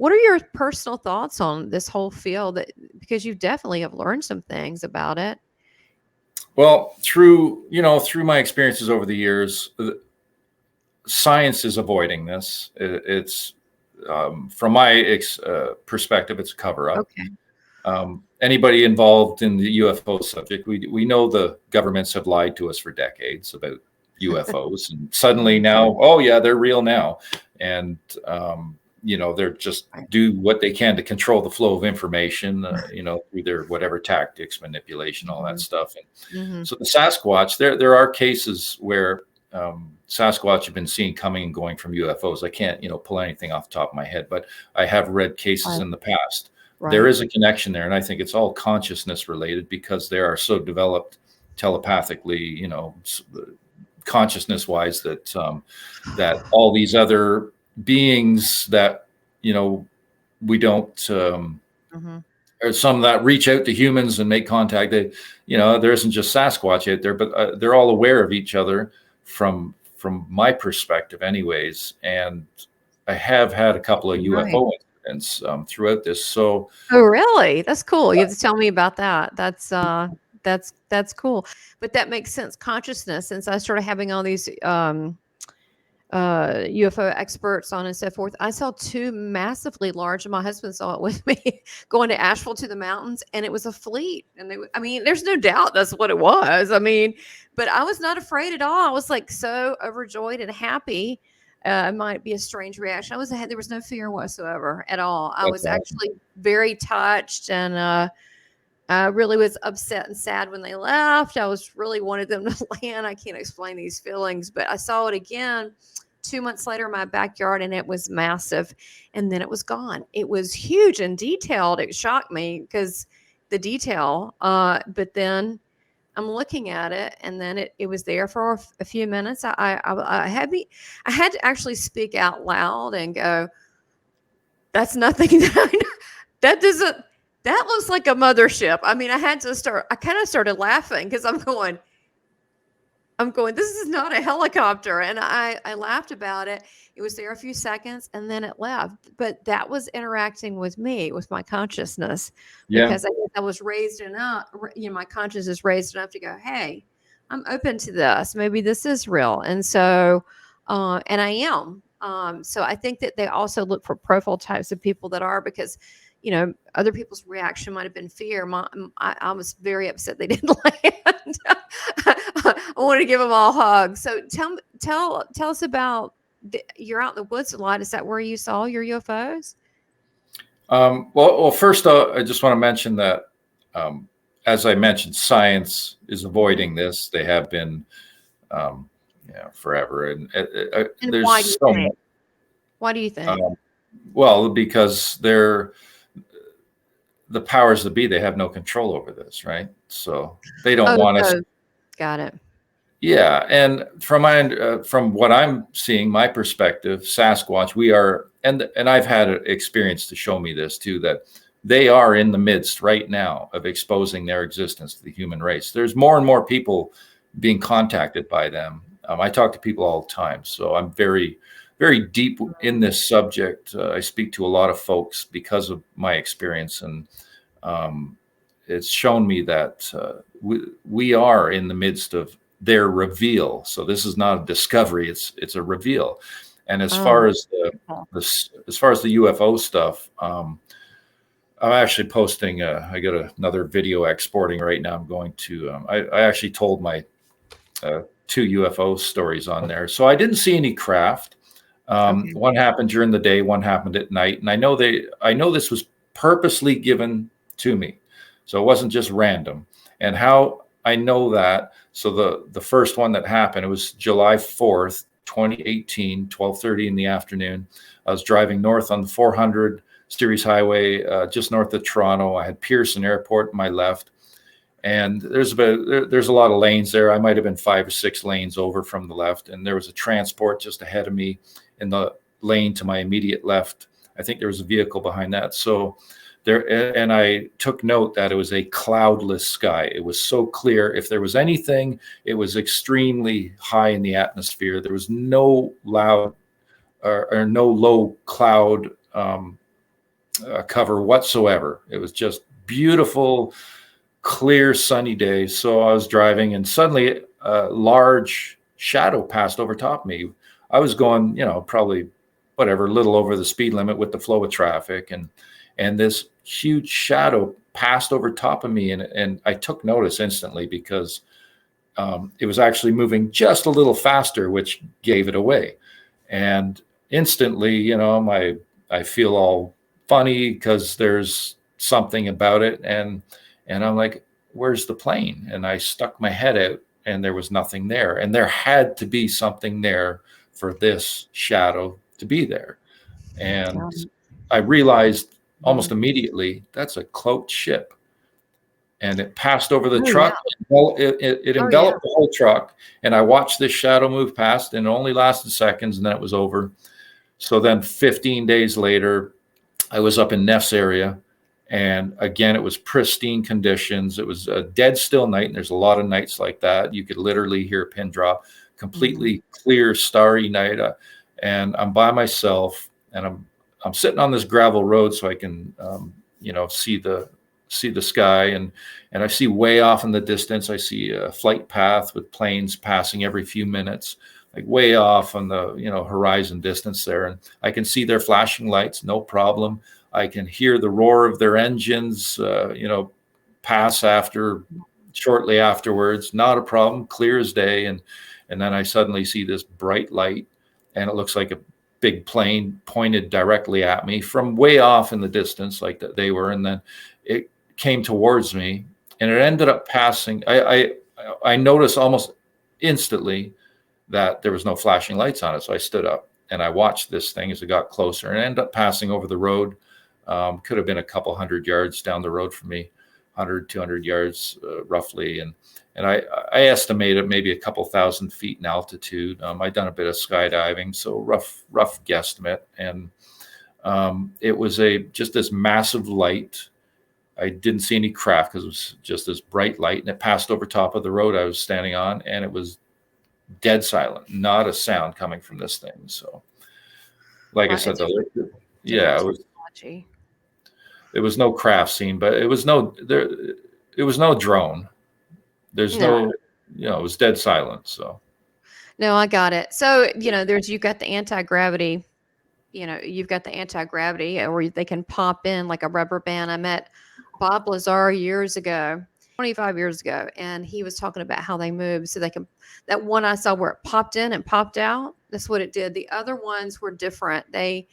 What are your personal thoughts on this whole field? Because you definitely have learned some things about it. Well, through my experiences over the years, science is avoiding this. It's from my perspective, it's a cover up. Okay. Anybody involved in the UFO subject, we know the governments have lied to us for decades about UFOs, and suddenly now, oh yeah, they're real now, and they're just do what they can to control the flow of information, through their whatever tactics, manipulation, all that stuff. And so the Sasquatch, there are cases where Sasquatch have been seen coming and going from UFOs. I can't, pull anything off the top of my head, but I have read cases in the past. Right. There is a connection there, and I think it's all consciousness related because they are so developed telepathically, consciousness wise, that that all these other beings that we don't or some that reach out to humans and make contact, they there isn't just Sasquatch out there, but they're all aware of each other from my perspective anyways. And I have had a couple of UFO incidents throughout this. So oh really? That's cool. You have to tell me about that. That's cool. But that makes sense. Consciousness, since I started having all these UFO experts on and so forth. I saw two massively large, and my husband saw it with me, going to Asheville to the mountains, and it was a fleet. And there's no doubt that's what it was. But I was not afraid at all. I was like so overjoyed and happy. It might be a strange reaction. There was no fear whatsoever at all. I was actually very touched, and I really was upset and sad when they left. I was really wanted them to land. I can't explain these feelings, but I saw it again 2 months later in my backyard, and it was massive. And then it was gone. It was huge and detailed. It shocked me because the detail, but then I'm looking at it, and then it was there for a few minutes. I had to actually speak out loud and go, that's nothing that doesn't, that looks like a mothership. I kind of started laughing because I'm going, this is not a helicopter. And I laughed about it. It was there a few seconds and then it left. But that was interacting with me, with my consciousness, because I was raised enough, my consciousness raised enough to go, hey, I'm open to this. Maybe this is real. And so, and I am. So I think that they also look for profile types of people that are, because other people's reaction might have been fear. I was very upset they didn't land. I wanted to give them all hugs. So tell us about, you're out in the woods a lot. Is that where you saw your UFOs? Well, first, I just want to mention that, as I mentioned, science is avoiding this. They have been, forever. And there's why do you think? Why do you think? Well, because the powers that be, they have no control over this, right? So they don't want us. Got it. Yeah, and from what I'm seeing, my perspective, Sasquatch, we are, and I've had experience to show me this too, that they are in the midst right now of exposing their existence to the human race. There's more and more people being contacted by them. I talk to people all the time, so I'm very, very deep in this subject. I speak to a lot of folks because of my experience, and it's shown me that we are in the midst of their reveal. So this is not a discovery; it's a reveal. And as far as the UFO stuff, I'm actually posting. I got another video exporting right now. I'm going to. I actually told my 2 UFO stories on there. So I didn't see any craft. One happened during the day, one happened at night, and I know this was purposely given to me, so it wasn't just random. And how I know that, so the first one that happened, it was July 4th, 2018, 12:30 in the afternoon. I was driving north on the 400 Series Highway, just north of Toronto. I had Pearson Airport on my left, and there's a lot of lanes there. I might have been 5 or 6 lanes over from the left, and there was a transport just ahead of me in the lane to my immediate left. I think there was a vehicle behind that. So there, and I took note that it was a cloudless sky. It was so clear. If there was anything, it was extremely high in the atmosphere. There was no loud or no low cloud cover whatsoever. It was just beautiful, clear, sunny day. So I was driving, and suddenly a large shadow passed over top of me. I was going, probably whatever, a little over the speed limit with the flow of traffic, and this huge shadow passed over top of me, and I took notice instantly because it was actually moving just a little faster, which gave it away. And instantly, I feel all funny because there's something about it, and I'm like, where's the plane? And I stuck my head out, and there was nothing there, and there had to be something there for this shadow to be there. And I realized almost immediately that's a cloaked ship, and it passed over the truck. It enveloped the whole truck, and I watched this shadow move past, and it only lasted seconds, and then it was over. So then 15 days later, I was up in Neff's area, and again, it was pristine conditions. It was a dead still night, and there's a lot of nights like that. You could literally hear a pin drop. Completely clear, starry night, and I'm by myself, and I'm sitting on this gravel road so I can see the sky, and I see way off in the distance, I see a flight path with planes passing every few minutes, like way off on the horizon distance there, and I can see their flashing lights, no problem. I can hear the roar of their engines pass shortly afterwards, not a problem, clear as day. And then I suddenly see this bright light, and it looks like a big plane pointed directly at me from way off in the distance, like that they were. And then it came towards me, and it ended up passing. I noticed almost instantly that there was no flashing lights on it. So I stood up and I watched this thing as it got closer, and it ended up passing over the road. Could have been a couple 100 yards down the road from me, 100, 200 yards roughly. And I estimated maybe a couple 1,000 feet in altitude. I'd done a bit of skydiving, so rough guesstimate. And it was just this massive light. I didn't see any craft because it was just this bright light, and it passed over top of the road I was standing on, and it was dead silent, not a sound coming from this thing. So, like I said, it was no craft seen, but it was no drone. There's no, it was dead silent. So, no, I got it. So, you've got the anti-gravity, you've got the anti-gravity, or they can pop in like a rubber band. I met Bob Lazar years ago, 25 years ago, and he was talking about how they move. So that one I saw where it popped in and popped out, that's what it did. The other ones were different. They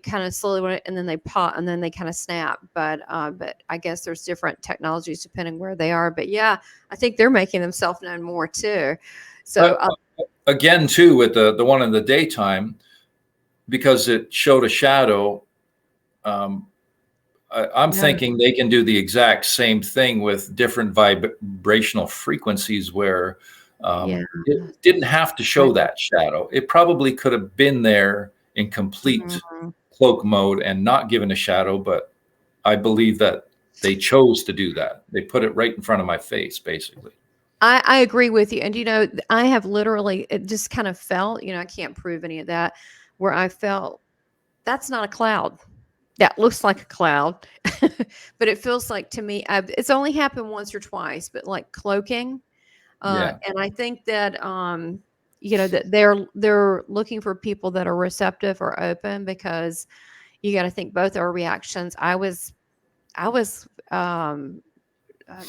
kind of slowly went, and then they pop, and then they kind of snap. But I guess there's different technologies depending where they are. But yeah, I think they're making themselves known more too. So again, too, with the one in the daytime, because it showed a shadow, I'm thinking they can do the exact same thing with different vibrational frequencies where it didn't have to show that shadow. It probably could have been there in complete cloak mode and not given a shadow, but I believe that they chose to do that. They put it right in front of my face, basically. I agree with you. And, I have literally, it just kind of felt, I can't prove any of that, where I felt that's not a cloud. That looks like a cloud, but it feels like to me, it's only happened once or twice, but like cloaking. And I think that, that they're looking for people that are receptive or open, because you got to think both our reactions. I was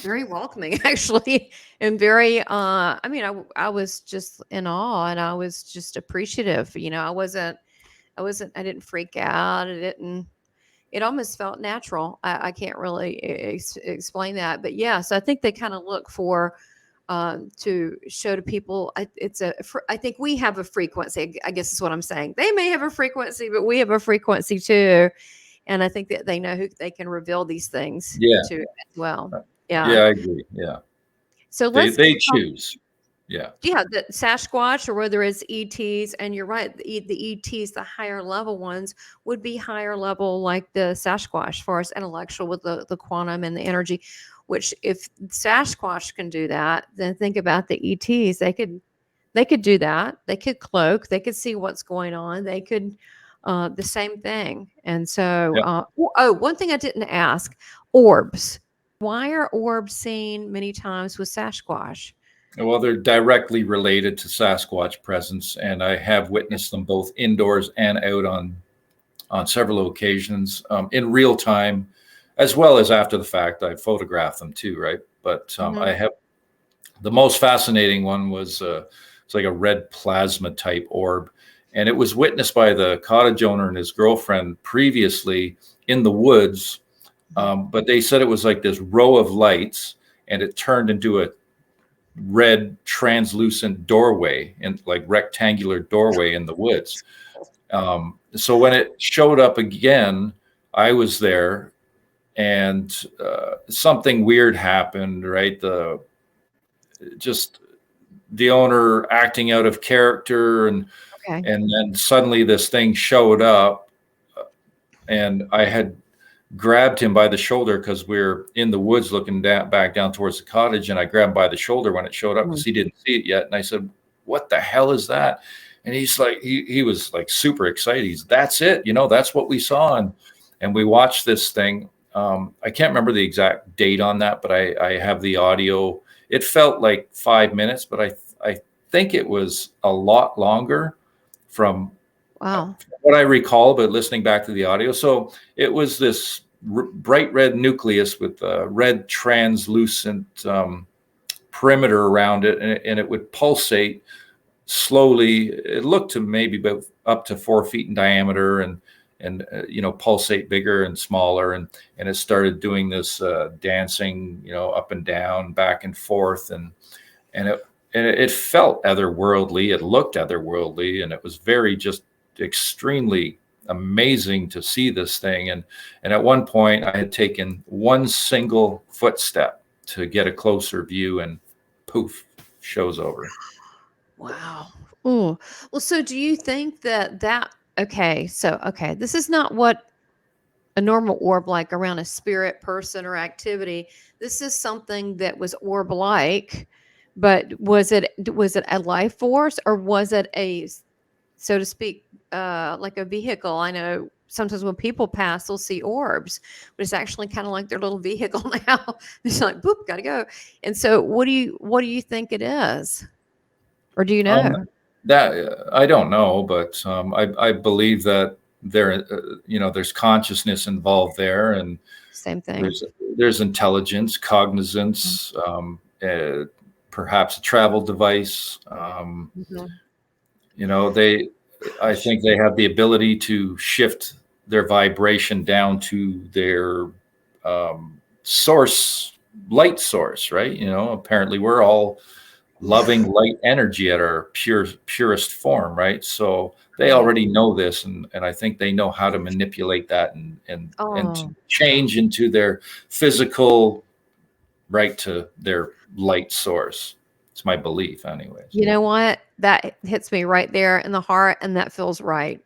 very welcoming, actually, and very, I was just in awe, and I was just appreciative. I didn't freak out. It almost felt natural. I can't really explain that, but yeah. So I think they kind of look for, to show to people. I think we have a frequency, I guess is what I'm saying. They may have a frequency, but we have a frequency too. And I think that they know who they can reveal these things to as well. Yeah. Yeah, I agree. Yeah. So they choose. Yeah. Yeah, the Sasquatch, or whether it's ETs, and you're right, the ETs, the higher level ones, would be higher level, like the Sasquatch, as far as intellectual, with the quantum and the energy. Which, if Sasquatch can do that, then think about the ETs. They could do that. They could cloak. They could see what's going on. They could the same thing. And so, Yep. one thing I didn't ask, orbs. Why are orbs seen many times with Sasquatch? Well, they're directly related to Sasquatch presence, and I have witnessed them both indoors and out on several occasions, in real time, as well as after the fact. I photographed them too, right? But I have the most fascinating one was it's like a red plasma type orb, and it was witnessed by the cottage owner and his girlfriend previously in the woods. But they said it was like this row of lights, and it turned into a red translucent doorway, and like rectangular doorway in the woods. So when it showed up again, I was there, and something weird happened, right? Just the owner acting out of character, and then suddenly this thing showed up, and I had grabbed him by the shoulder because we're in the woods looking back down towards the cottage, and I grabbed him by the shoulder when it showed up because he didn't see it yet. And I said, "What the hell is that?" And he's like, he was like super excited. That's it, that's what we saw. And we watched this thing. I can't remember the exact date on that, but I have the audio. It felt like 5 minutes, but I think it was a lot longer from what I recall, but listening back to the audio. So it was this bright red nucleus with a red translucent perimeter around it, and it would pulsate slowly. It looked to maybe about up to 4 feet in diameter, and pulsate bigger and smaller, and it started doing this dancing, up and down, back and forth, and it felt otherworldly. It looked otherworldly, and it was very just extremely amazing to see this thing. And at one point, I had taken one single footstep to get a closer view, and poof, shows over. Wow. Oh, well, so do you think that okay, this is not what a normal orb like around a spirit, person, or activity. This is something that was orb-like, but was it a life force, or was it a, so to speak, like a vehicle? I know sometimes when people pass, they'll see orbs, but it's actually kind of like their little vehicle now. It's like, boop, gotta go. And so, what do you think it is? Or do you know? That I don't know, but I believe that there's consciousness involved there, and Same thing. There's intelligence, cognizance, perhaps a travel device. I think they have the ability to shift their vibration down to their light source, right? Apparently we're all loving light energy at our purest form, right? So they already know this, and I think they know how to manipulate that and to change into their physical, right, to their light source. It's my belief anyways. You know what? That hits me right there in the heart, and that feels right.